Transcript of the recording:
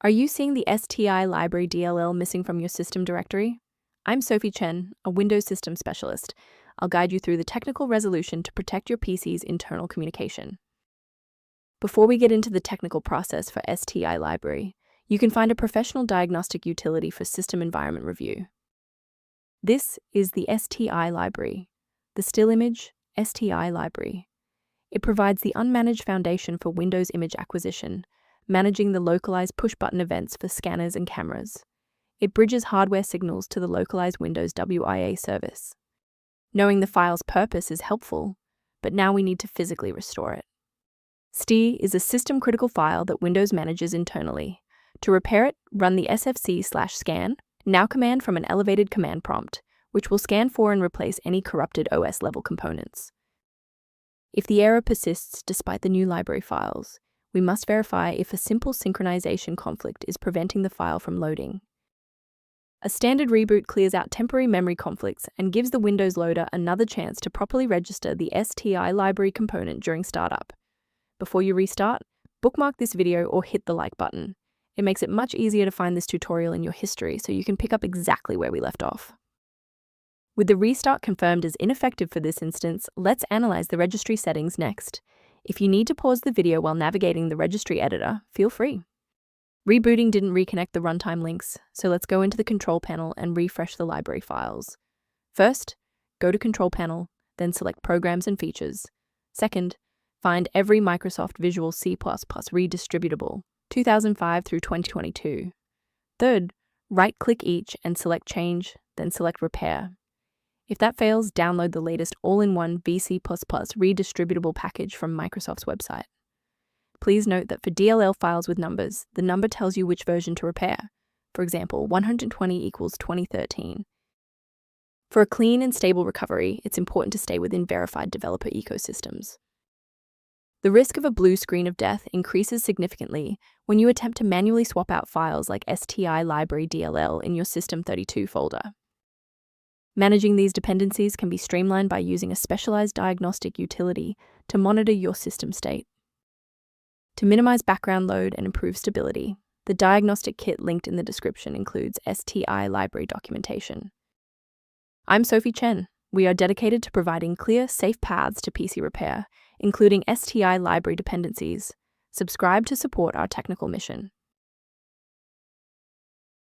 Are you seeing the Sti Library DLL missing from your system directory? I'm Sophie Chen, a Windows system specialist. I'll guide you through the technical resolution to protect your PC's internal communication. Before we get into the technical process for Sti Library, you can find a professional diagnostic utility for system environment review. This is the Sti Library, the still image Sti Library. It provides the unmanaged foundation for Windows image acquisition, managing the localized push-button events for scanners and cameras. It bridges hardware signals to the localized Windows WIA service. Knowing the file's purpose is helpful, but now we need to physically restore it. Sti is a system-critical file that Windows manages internally. To repair it, run the sfc/scan now command from an elevated command prompt, which will scan for and replace any corrupted OS-level components. If the error persists despite the new library files, we must verify if a simple synchronization conflict is preventing the file from loading. A standard reboot clears out temporary memory conflicts and gives the Windows loader another chance to properly register the Sti library component during startup. Before you restart, bookmark this video or hit the like button. It makes it much easier to find this tutorial in your history so you can pick up exactly where we left off. With the restart confirmed as ineffective for this instance, let's analyze the registry settings next. If you need to pause the video while navigating the registry editor, feel free. Rebooting didn't reconnect the runtime links, so let's go into the control panel and refresh the library files. First, go to Control Panel, then select Programs and Features. Second, find every Microsoft Visual C++ redistributable, 2005 through 2022. Third, right-click each and select Change, then select Repair. If that fails, download the latest all-in-one VC++ redistributable package from Microsoft's website. Please note that for DLL files with numbers, the number tells you which version to repair. For example, 120 equals 2013. For a clean and stable recovery, it's important to stay within verified developer ecosystems. The risk of a blue screen of death increases significantly when you attempt to manually swap out files like Sti Library DLL in your System32 folder. Managing these dependencies can be streamlined by using a specialized diagnostic utility to monitor your system state. To minimize background load and improve stability, the diagnostic kit linked in the description includes Sti library documentation. I'm Sophie Chen. We are dedicated to providing clear, safe paths to PC repair, including Sti library dependencies. Subscribe to support our technical mission.